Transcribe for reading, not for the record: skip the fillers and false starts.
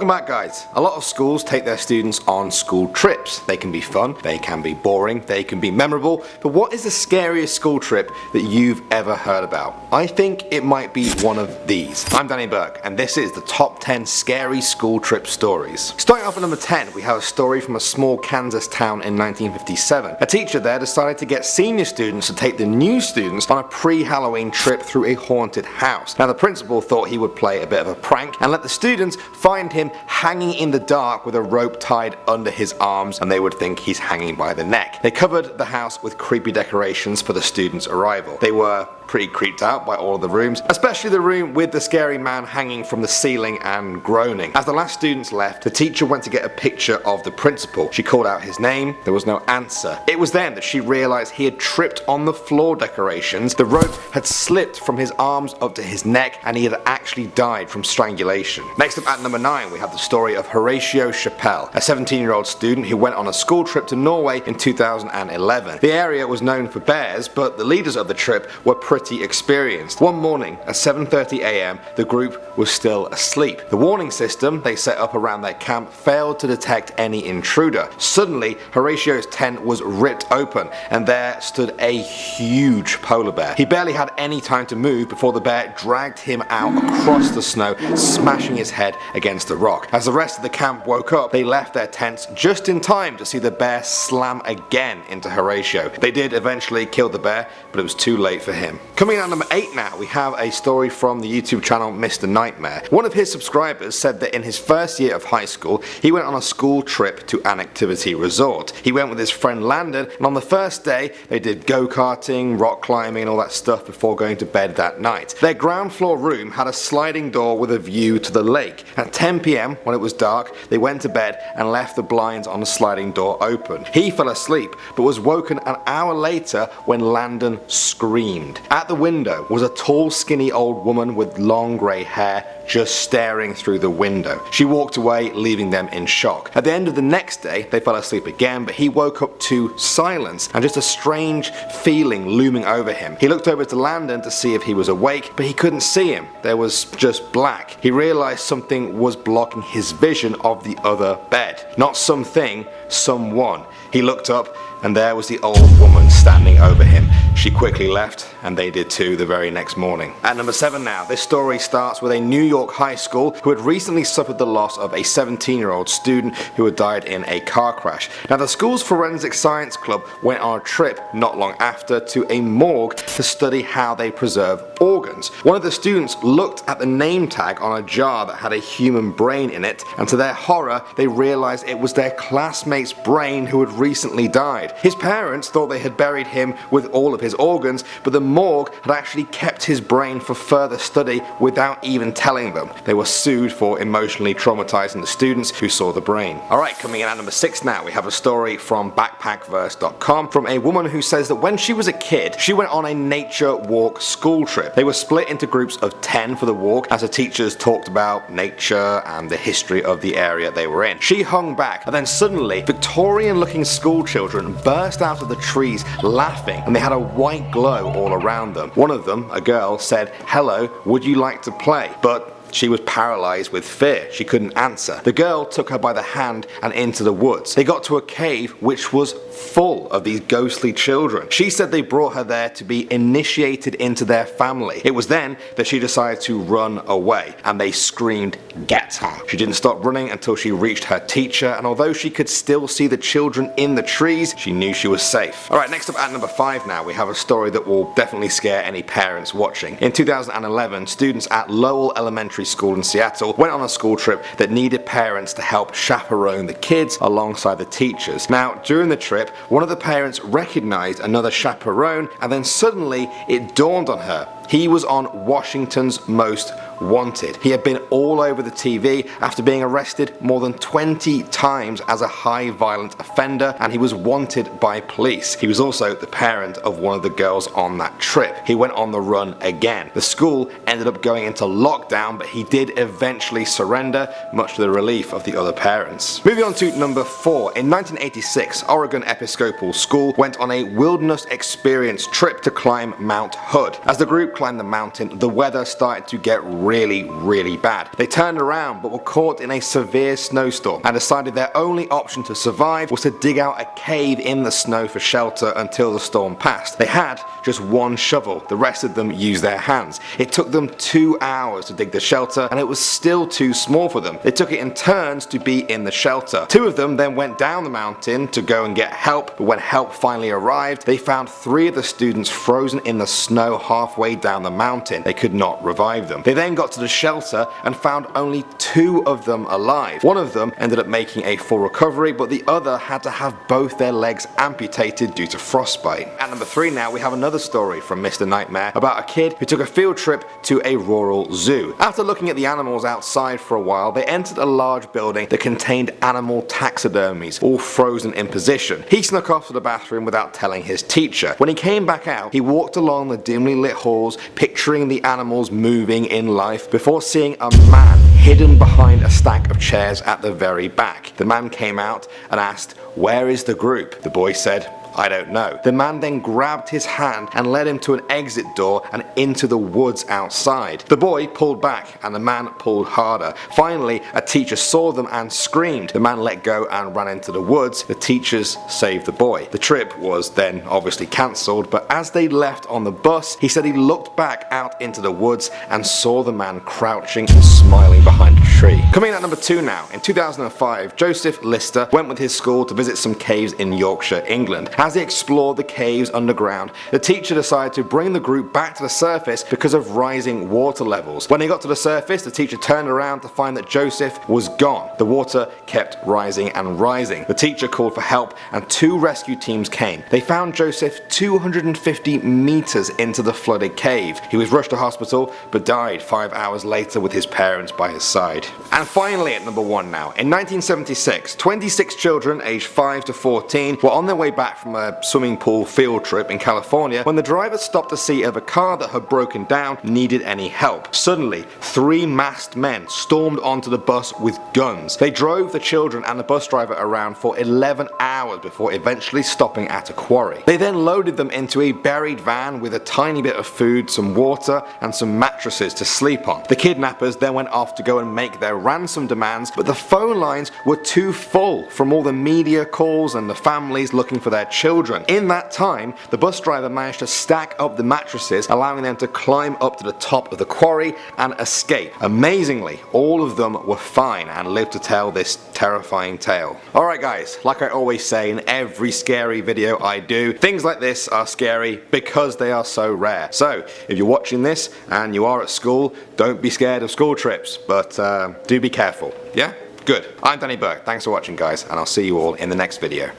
Welcome back, guys. A lot of schools take their students on school trips. They can be fun, they can be boring, they can be memorable, but what is the scariest school trip that you've ever heard about? I think it might be one of these. I'm Danny Burke, and this is the top 10 scary school trip stories. Starting off at number 10, we have a story from a small Kansas town in 1957. A teacher there decided to get senior students to take the new students on a pre-Halloween trip through a haunted house. Now the principal thought he would play a bit of a prank and let the students find him hanging in the dark with a rope tied under his arms, and they would think he's hanging by the neck. They covered the house with creepy decorations for the students' arrival. They were pretty creeped out by all of the rooms, especially the room with the scary man hanging from the ceiling and groaning. As the last students left, the teacher went to get a picture of the principal. She called out his name. There was no answer. It was then that she realized he had tripped on the floor decorations. The rope had slipped from his arms up to his neck, and he had actually died from strangulation. Next up at number 9, we have the story of Horatio Chappelle, a 17-year-old student who went on a school trip to Norway in 2011. The area was known for bears, but the leaders of the trip were pretty experienced. One morning at 7:30 a.m. the group was still asleep. The warning system they set up around their camp failed to detect any intruder. Suddenly Horatio's tent was ripped open, and there stood a huge polar bear. He barely had any time to move before the bear dragged him out across the snow, smashing his head against a rock. As the rest of the camp woke up, they left their tents just in time to see the bear slam again into Horatio. They did eventually kill the bear, but it was too late for him. Coming out at number 8 now, we have a story from the YouTube channel Mr. Nightmare. One of his subscribers said that in his first year of high school, he went on a school trip to an activity resort. He went with his friend Landon, and on the first day, they did go-karting, rock climbing and all that stuff before going to bed that night. Their ground floor room had a sliding door with a view to the lake. At 10 p.m, when it was dark, they went to bed and left the blinds on the sliding door open. He fell asleep, but was woken an hour later when Landon screamed. At the window was a tall, skinny old woman with long grey hair just staring through the window. She walked away, leaving them in shock. At the end of the next day, they fell asleep again, but he woke up to silence and just a strange feeling looming over him. He looked over to Landon to see if he was awake, but he couldn't see him. There was just black. He realized something was blocking his vision of the other bed. Not something, someone. He looked up, and there was the old woman standing over him. She quickly left, and they did too the very next morning. At number 7 now, this story starts with a New York high school who had recently suffered the loss of a 17-year-old student who had died in a car crash. Now the school's forensic science club went on a trip not long after to a morgue to study how they preserve organs. One of the students looked at the name tag on a jar that had a human brain in it, and to their horror they realized it was their classmate's brain who had recently died. His parents thought they had buried him with all of his organs, but the morgue had actually kept his brain for further study without even telling them. They were sued for emotionally traumatizing the students who saw the brain. Alright, coming in at number 6 now, we have a story from backpackverse.com from a woman who says that when she was a kid, she went on a nature walk school trip. They were split into groups of 10 for the walk as the teachers talked about nature and the history of the area they were in. She hung back, and then suddenly Victorian looking school children burst out of the trees laughing, and they had a white glow all around them. One of them, a girl, said, "Hello, would you like to play?" But she was paralyzed with fear. She couldn't answer. The girl took her by the hand and into the woods. They got to a cave which was full of these ghostly children. She said they brought her there to be initiated into their family. It was then that she decided to run away, and they screamed, "Get her!" She didn't stop running until she reached her teacher, and although she could still see the children in the trees, she knew she was safe. Alright, next up at number 5 now, we have a story that will definitely scare any parents watching. In 2011, students at Lowell Elementary School in Seattle went on a school trip that needed parents to help chaperone the kids alongside the teachers. Now, during the trip, one of the parents recognized another chaperone, and then suddenly it dawned on her. He was on Washington's Most Wanted. He had been all over the TV after being arrested more than 20 times as a high violent offender, and he was wanted by police. He was also the parent of one of the girls on that trip. He went on the run again. The school ended up going into lockdown, but he did eventually surrender, much to the relief of the other parents. Moving on to number 4. In 1986, Oregon Episcopal School went on a wilderness experience trip to climb Mount Hood. As the group climbed the mountain, the weather started to get really bad. They turned around but were caught in a severe snowstorm and decided their only option to survive was to dig out a cave in the snow for shelter until the storm passed. They had just one shovel, the rest of them used their hands. It took them 2 hours to dig the shelter and it was still too small for them. They took it in turns to be in the shelter. 2 of them then went down the mountain to go and get help, but when help finally arrived, they found 3 of the students frozen in the snow halfway down the mountain. They could not revive them. They then got to the shelter and found only 2 of them alive. One of them ended up making a full recovery, but the other had to have both their legs amputated due to frostbite. At number 3 now, we have another story from Mr. Nightmare about a kid who took a field trip to a rural zoo. After looking at the animals outside for a while, they entered a large building that contained animal taxidermies, all frozen in position. He snuck off to the bathroom without telling his teacher. When he came back out, he walked along the dimly lit halls, picturing the animals moving in life, before seeing a man hidden behind a stack of chairs at the very back. The man came out and asked, "Where is the group?" The boy said, "I don't know." The man then grabbed his hand and led him to an exit door and into the woods outside. The boy pulled back and the man pulled harder. Finally, a teacher saw them and screamed. The man let go and ran into the woods. The teachers saved the boy. The trip was then obviously cancelled, but as they left on the bus, he said he looked back out into the woods and saw the man crouching and smiling behind a tree. Coming in at number 2 now. In 2005, Joseph Lister went with his school to visit some caves in Yorkshire, England. As they explored the caves underground, the teacher decided to bring the group back to the surface because of rising water levels. When they got to the surface, the teacher turned around to find that Joseph was gone. The water kept rising and rising. The teacher called for help and 2 rescue teams came. They found Joseph 250 meters into the flooded cave. He was rushed to hospital but died 5 hours later with his parents by his side. And finally at number 1 now. In 1976, 26 children aged 5 to 14 were on their way back from a swimming pool field trip in California when the driver stopped to see if a car that had broken down needed any help. Suddenly, 3 masked men stormed onto the bus with guns. They drove the children and the bus driver around for 11 hours before eventually stopping at a quarry. They then loaded them into a buried van with a tiny bit of food, some water and some mattresses to sleep on. The kidnappers then went off to go and make their ransom demands, but the phone lines were too full from all the media calls and the families looking for their children. In that time, the bus driver managed to stack up the mattresses, allowing them to climb up to the top of the quarry and escape. Amazingly, all of them were fine and lived to tell this terrifying tale. Alright guys, like I always say in every scary video I do, things like this are scary because they are so rare. So, if you're watching this and you are at school, don't be scared of school trips, but do be careful. Yeah? Good. I'm Danny Burke. Thanks for watching guys, and I'll see you all in the next video.